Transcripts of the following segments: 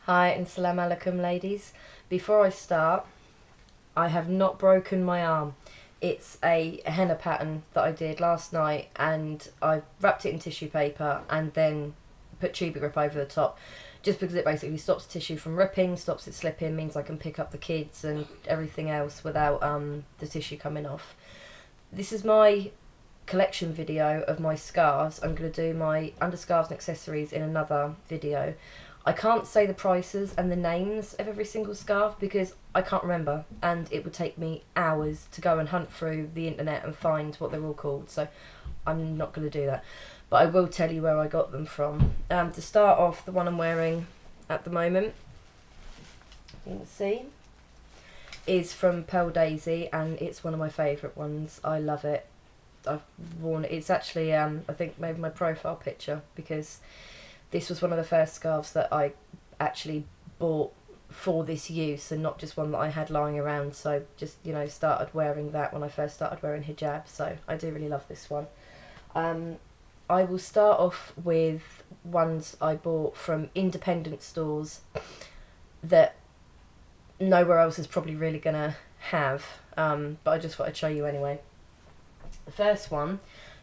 Hi and salam alaikum ladies. Before I start, I have not broken my arm. It's a henna pattern that I did last night and I wrapped it in tissue paper and then put tuber grip over the top just because it basically stops tissue from ripping, stops it slipping, means I can pick up the kids and everything else without the tissue coming off. This is my collection video of my scarves. I'm going to do my underscarves and accessories in another video. I can't say the prices and the names of every single scarf because I can't remember, and it would take me hours to go and hunt through the internet and find what they're all called, so I'm not going to do that. But I will tell you where I got them from. To start off, the one I'm wearing at the moment, you can see, is from Pearl Daisy, and it's one of my favourite ones. I love it. I've worn it. It's actually, I think maybe my profile picture, because this was one of the first scarves that I actually bought for this use and not just one that I had lying around. So just, started wearing that when I first started wearing hijab. So I do really love this one. I will start off with ones I bought from independent stores that nowhere else is probably really going to have. But I just thought I'd show you anyway. The first one,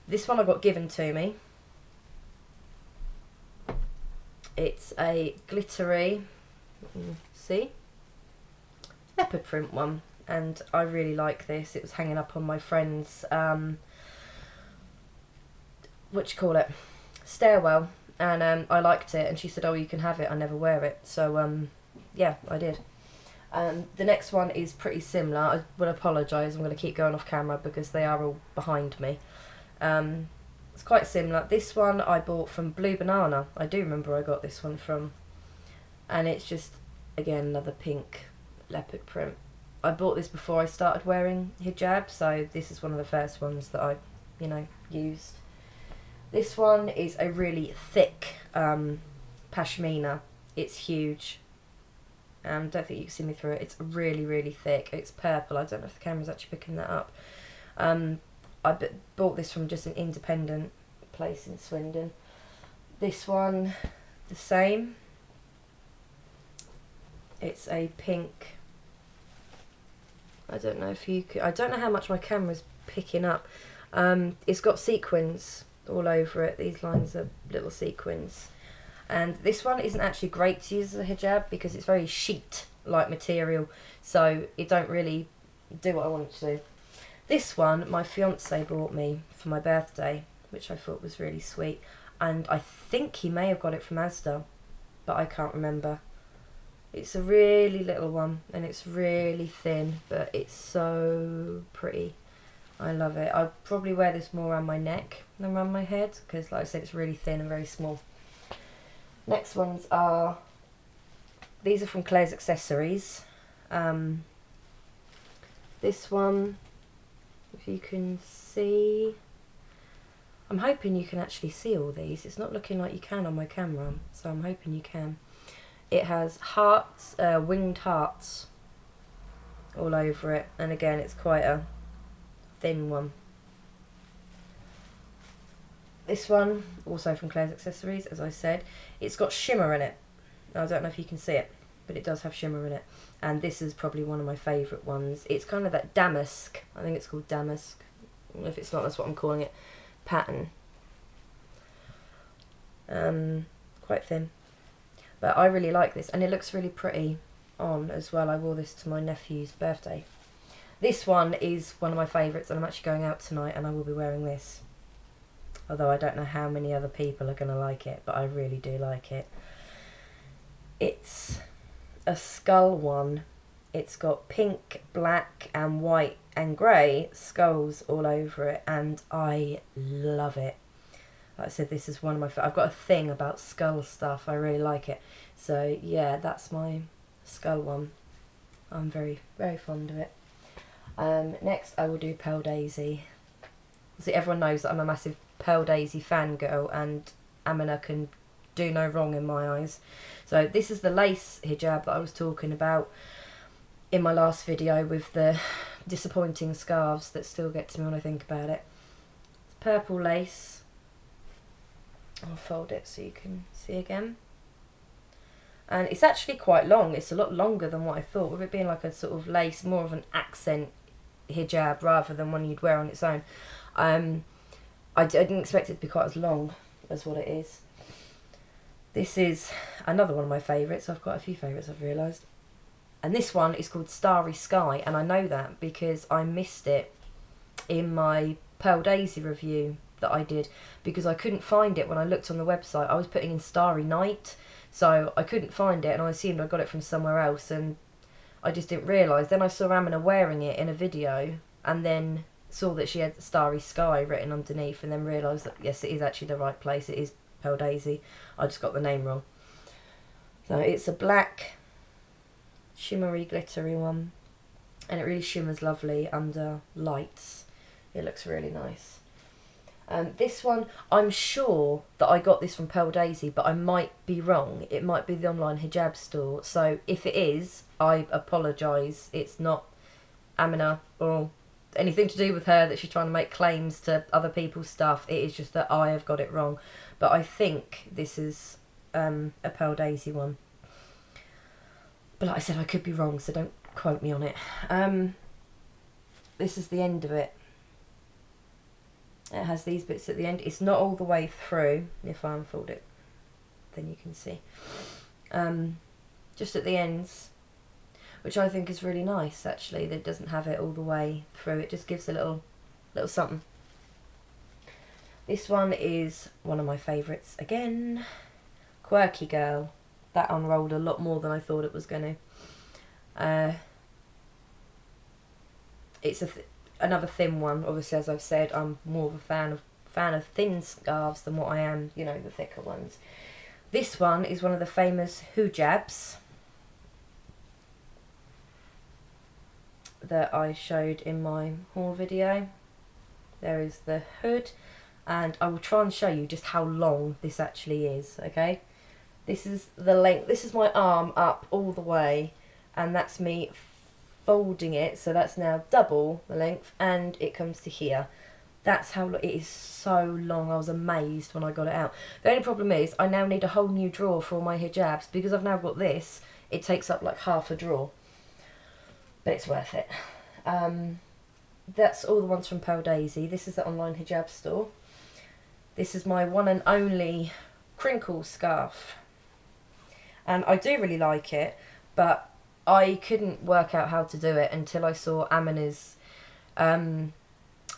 this one I got given to me. It's a glittery, see, leopard print one, and I really like this. It was hanging up on my friend's, stairwell, and I liked it, and she said, oh, you can have it, I never wear it, so yeah, I did. The next one is pretty similar. I will apologise, I'm going to keep going off camera because they are all behind me. It's quite similar. This one I bought from Blue Banana. I do remember I got this one from. And it's just, again, another pink leopard print. I bought this before I started wearing hijab, so this is one of the first ones that I, used. This one is a really thick pashmina. It's huge. Don't think you can see me through it. It's really, really thick. It's purple. I don't know if the camera's actually picking that up. I bought this from just an independent place in Swindon. This one, the same. It's a pink. I don't know if you could. I don't know how much my camera's picking up. It's got sequins all over it. These lines are little sequins. And this one isn't actually great to use as a hijab because it's very sheet-like material, so it don't really do what I want it to do. This one, my fiance bought me for my birthday, which I thought was really sweet. And I think he may have got it from Asda, but I can't remember. It's a really little one, and it's really thin, but it's so pretty. I love it. I'd probably wear this more around my neck than around my head, because like I said, it's really thin and very small. Next ones are, these are from Claire's Accessories. This one, if you can see, I'm hoping you can actually see all these. It's not looking like you can on my camera, so I'm hoping you can. It has hearts, winged hearts all over it, and again it's quite a thin one. This one, also from Claire's Accessories, as I said, it's got shimmer in it. I don't know if you can see it, but it does have shimmer in it. And this is probably one of my favourite ones. It's kind of that damask, I think it's called damask. If it's not, that's what I'm calling it, pattern. Quite thin. But I really like this, and it looks really pretty on as well. I wore this to my nephew's birthday. This one is one of my favourites, and I'm actually going out tonight, and I will be wearing this. Although I don't know how many other people are going to like it, but I really do like it. It's a skull one. It's got pink, black and white and grey skulls all over it, and I love it. Like I said, this is one of my I've got a thing about skull stuff. I really like it. So yeah, that's my skull one. I'm very, very fond of it. Next I will do Pearl Daisy. See, everyone knows that I'm a massive Pearl Daisy fangirl, and Amina can do no wrong in my eyes. So this is the lace hijab that I was talking about in my last video with the disappointing scarves that still get to me when I think about it. It's purple lace. I'll fold it so you can see again. And it's actually quite long. It's a lot longer than what I thought, with it being like a sort of lace, more of an accent hijab rather than one you'd wear on its own. I didn't expect it to be quite as long as what it is. This is another one of my favourites. I've got a few favourites, I've realised. And this one is called Starry Sky, and I know that because I missed it in my Pearl Daisy review that I did, because I couldn't find it when I looked on the website. I was putting in Starry Night, so I couldn't find it, and I assumed I got it from somewhere else, and I just didn't realise. Then I saw Amina wearing it in a video, and then saw that she had Starry Sky written underneath, and then realised that yes, it is actually the right place. It is Pearl Daisy. I just got the name wrong. So it's a black shimmery glittery one, and it really shimmers lovely under lights. It looks really nice. This one, I'm sure that I got this from Pearl Daisy, but I might be wrong. It might be the online hijab store, so if it is, I apologise. It's not Amina or anything to do with her that she's trying to make claims to other people's stuff. It is just that I have got it wrong. But I think this is a Pearl Daisy one. But like I said, I could be wrong, so don't quote me on it. This is the end of it. It has these bits at the end. It's not all the way through. If I unfold it, then you can see. Just at the ends, which I think is really nice, actually, that it doesn't have it all the way through. It just gives a little something. This one is one of my favourites again. Quirky Girl. That unrolled a lot more than I thought it was going to. It's another thin one. Obviously, as I've said, I'm more of a fan of thin scarves than what I am, you know, the thicker ones. This one is one of the famous hijabs that I showed in my haul video. There is the hood, and I will try and show you just how long this actually is, okay? This is the length. This is my arm up all the way, and that's me folding it, so that's now double the length, and it comes to here. That's how it is. So long. I was amazed when I got it out. The only problem is I now need a whole new drawer for all my hijabs, because I've now got this. It takes up like half a drawer, but it's worth it. That's all the ones from Pearl Daisy. This is the online hijab store. This is my one and only crinkle scarf, and I do really like it, but I couldn't work out how to do it until I saw Amina's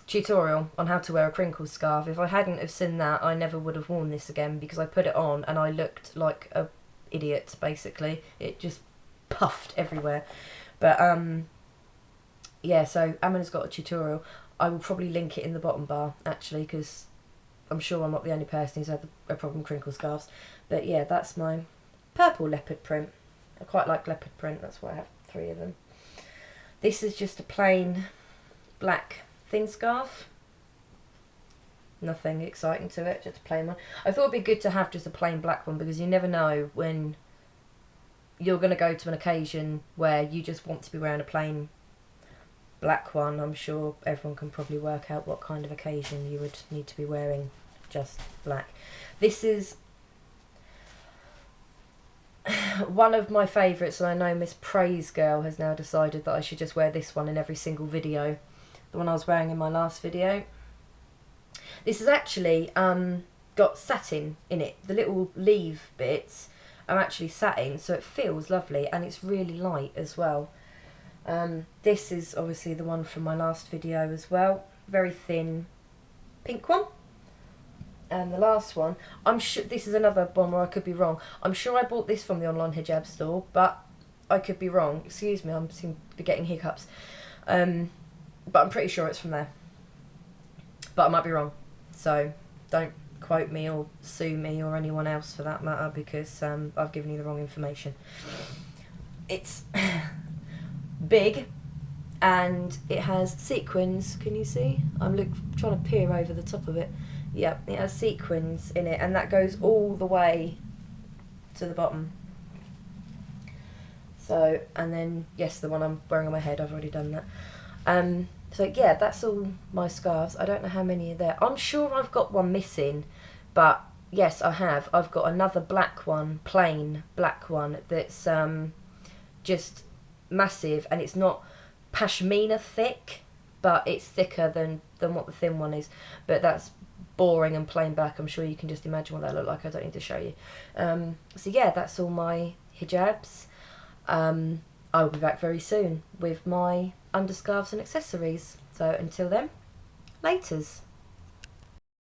tutorial on how to wear a crinkle scarf. If I hadn't have seen that, I never would have worn this again, because I put it on and I looked like a idiot, basically. It just puffed everywhere. But yeah, so Amina's got a tutorial. I will probably link it in the bottom bar, actually, because I'm sure I'm not the only person who's had a problem with crinkle scarves. But yeah, that's my purple leopard print. I quite like leopard print, that's why I have 3 of them. This is just a plain black thin scarf. Nothing exciting to it, just a plain one. I thought it'd be good to have just a plain black one, because you never know when you're going to go to an occasion where you just want to be wearing a plain black one. I'm sure everyone can probably work out what kind of occasion you would need to be wearing just black. This is one of my favourites, and I know mspraisegirl has now decided that I should just wear this one in every single video. The one I was wearing in my last video. This has actually got satin in it. The little leaf bits are actually satin, so it feels lovely, and it's really light as well. This is obviously the one from my last video as well. Very thin pink one. And the last one, I'm sure this is another one where I could be wrong. I'm sure I bought this from the online hijab store, but I could be wrong. Excuse me, I seem to be getting hiccups. But I'm pretty sure it's from there. But I might be wrong. So don't quote me or sue me or anyone else for that matter, because I've given you the wrong information. It's big, and it has sequins. Can you see? I'm trying to peer over the top of it. Yep, it has sequins in it, and that goes all the way to the bottom. So, and then, yes, the one I'm wearing on my head, I've already done that. So yeah, that's all my scarves. I don't know how many are there. I'm sure I've got one missing, but yes, I have. I've got another black one, plain black one, that's just massive, and it's not pashmina thick, but it's thicker than what the thin one is. But that's boring and plain black. I'm sure you can just imagine what that look like. I don't need to show you. So yeah, that's all my hijabs. I will be back very soon with my underscarves and accessories. So until then, laters.